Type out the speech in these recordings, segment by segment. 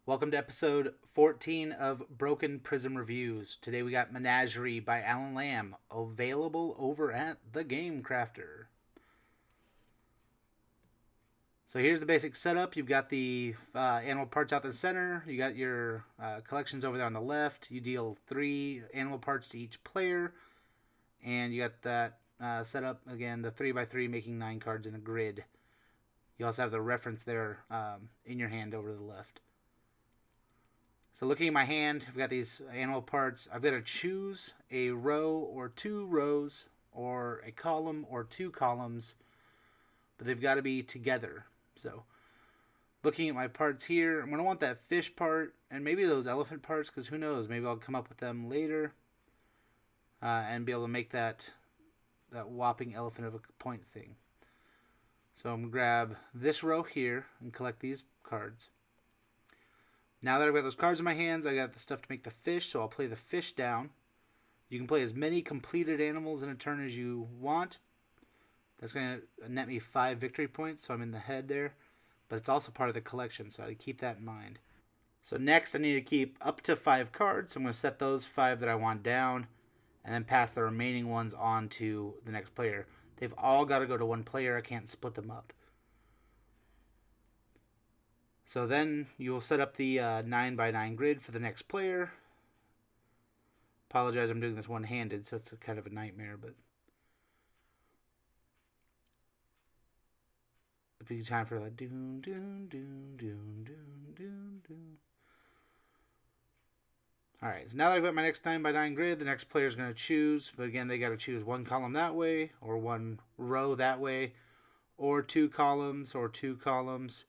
Welcome to episode 14 of Broken Prism Reviews. Today we got Menagerie by Alan Lamb, available over at The Game Crafter. So here's the basic setup. You've got the animal parts out the center. You got your collections over there on the left. You deal 3 animal parts to each player. And you got that set up, again, the 3x3 making 9 cards in a grid. You also have the reference there in your hand over to the left. So looking at my hand, I've got these animal parts. I've got to choose a row or 2 rows or a column or 2 columns, but they've got to be together. So looking at my parts here, I'm going to want that fish part and maybe those elephant parts, because who knows, maybe I'll come up with them later and be able to make that whopping elephant of a point thing. So I'm going to grab this row here and collect these cards. Now that I've got those cards in my hands, I got the stuff to make the fish, so I'll play the fish down. You can play as many completed animals in a turn as you want. That's going to net me 5 victory points, so I'm in the head there. But it's also part of the collection, so I keep that in mind. So next, I need to keep up to 5 cards. So I'm going to set those 5 that I want down, and then pass the remaining ones on to the next player. They've all got to go to one player. I can't split them up. So then you will set up the 9x9 grid for the next player. Apologize, I'm doing this one-handed, so it's kind of a nightmare, but it'll be time for like doon doon doon doon doon doon doon. Alright, so now that I've got my next 9x9 grid, the next player is going to choose, but again, they got to choose 1 column that way, or 1 row that way, or 2 columns, or 2 columns,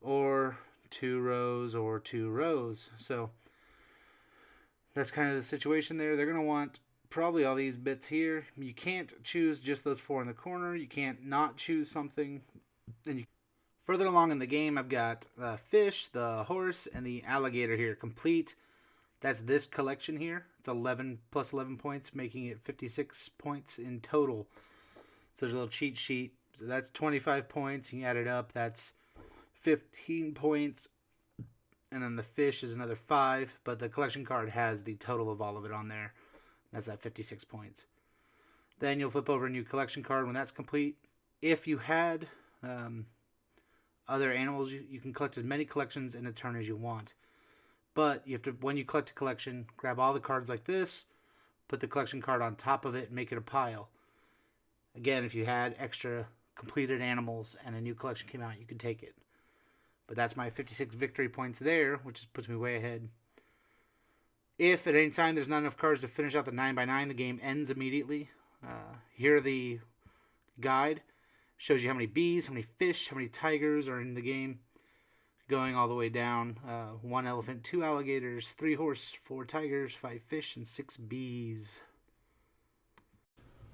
or 2 rows, or 2 rows. So that's kind of the situation there. They're going to want probably all these bits here. You can't choose just those 4 in the corner. You can't not choose something. And further along in the game, I've got the fish, the horse, and the alligator here complete. That's this collection here. It's 11 plus 11 points, making it 56 points in total. So there's a little cheat sheet. So that's 25 points. You can add it up. That's 15 points. And then the fish is another 5. But the collection card has the total of all of it on there. That's that 56 points. Then you'll flip over a new collection card when that's complete. If you had other animals, you can collect as many collections in a turn as you want. But you have to, when you collect a collection, grab all the cards like this, put the collection card on top of it, and make it a pile. Again, if you had extra completed animals and a new collection came out, you could take it. But that's my 56 victory points there, which puts me way ahead. If at any time there's not enough cards to finish out the 9x9, the game ends immediately. Here the guide shows you how many bees, how many fish, how many tigers are in the game. Going all the way down, 1 elephant, 2 alligators, 3 horse, 4 tigers, 5 fish, and 6 bees.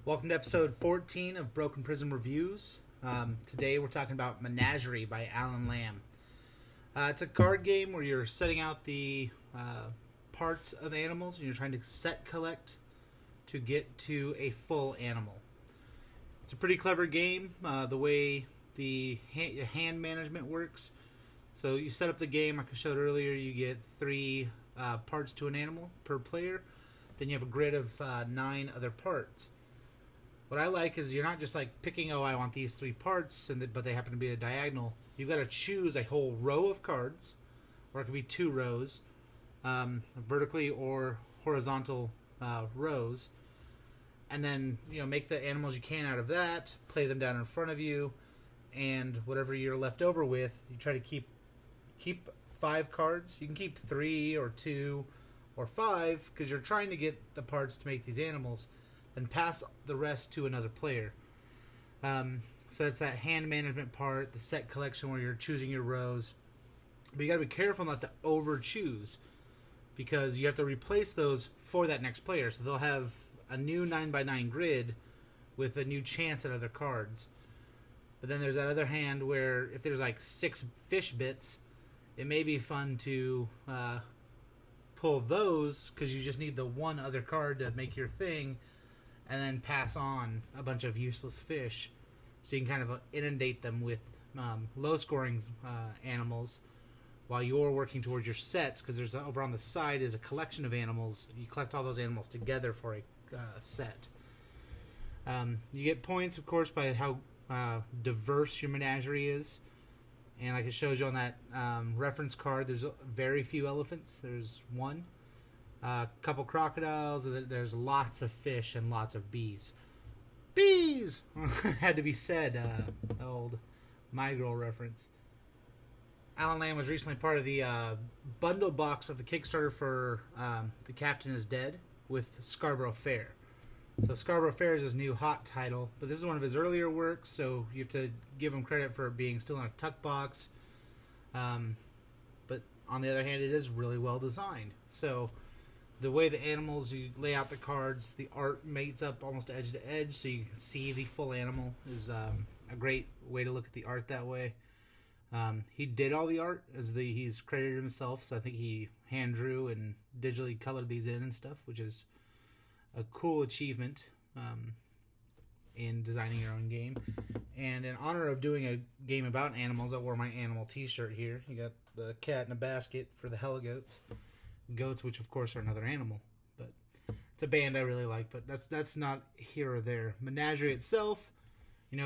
Welcome to episode 14 of Broken Prism Reviews. Today we're talking about Menagerie by Alan Lamb. It's a card game where you're setting out the parts of animals and you're trying to set collect to get to a full animal. It's a pretty clever game, the way the hand management works. So you set up the game, like I showed earlier, you get 3 parts to an animal per player. Then you have a grid of 9 other parts. What I like is you're not just like picking, oh, I want these 3 parts, but they happen to be a diagonal. You've got to choose a whole row of cards, or it could be 2 rows, vertically or horizontal rows. And then, make the animals you can out of that, play them down in front of you, and whatever you're left over with, you try to keep 5 cards. You can keep 3 or 2 or 5 because you're trying to get the parts to make these animals, then pass the rest to another player. So that's that hand management part, the set collection where you're choosing your rows. But you got to be careful not to over choose because you have to replace those for that next player. So they'll have a new 9x9 grid with a new chance at other cards. But then there's that other hand where if there's like 6 fish bits, it may be fun to pull those because you just need the one other card to make your thing and then pass on a bunch of useless fish. So you can kind of inundate them with low-scoring animals while you're working towards your sets, because there's over on the side is a collection of animals. You collect all those animals together for a set. You get points, of course, by how diverse your menagerie is. And like it shows you on that reference card, there's very few elephants. There's one. A couple crocodiles. There's lots of fish and lots of bees. Bees! Had to be said. The old My Girl reference. Alan Lamb was recently part of the bundle box of the Kickstarter for The Captain is Dead with Scarborough Fair. So Scarborough Fair is his new hot title, but this is one of his earlier works, so you have to give him credit for being still in a tuck box. But on the other hand, it is really well designed. So the way the animals, you lay out the cards, the art mates up almost edge to edge, so you can see the full animal is a great way to look at the art that way. He did all the art, he's credited himself, so I think he hand drew and digitally colored these in and stuff, which is a cool achievement in designing your own game. And in honor of doing a game about animals, I wore my animal t-shirt here. You got the cat in a basket for the Heligoats. Goats, which of course are another animal. But it's a band I really like, but that's not here or there. Menagerie itself,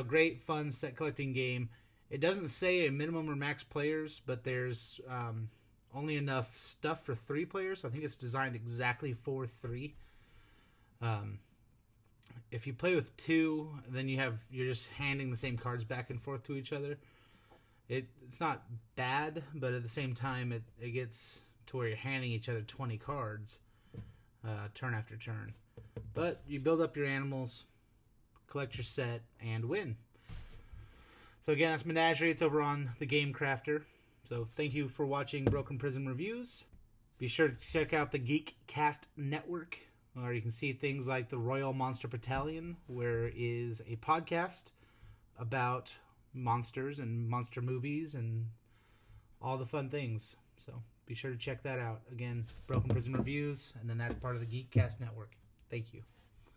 great, fun set collecting game. It doesn't say a minimum or max players, but there's only enough stuff for 3 players. So I think it's designed exactly for 3. If you play with 2, then you're just handing the same cards back and forth to each other. It's not bad, but at the same time, it gets to where you're handing each other 20 cards turn after turn. But you build up your animals, collect your set, and win. So again, that's Menagerie. It's over on the Game Crafter. So thank you for watching Broken Prism Reviews. Be sure to check out the Geekcast Network, where you can see things like the Royal Monster Battalion, where is a podcast about monsters and monster movies and all the fun things. So be sure to check that out. Again, Broken Prism Reviews, and then that's part of the Geekcast Network. Thank you.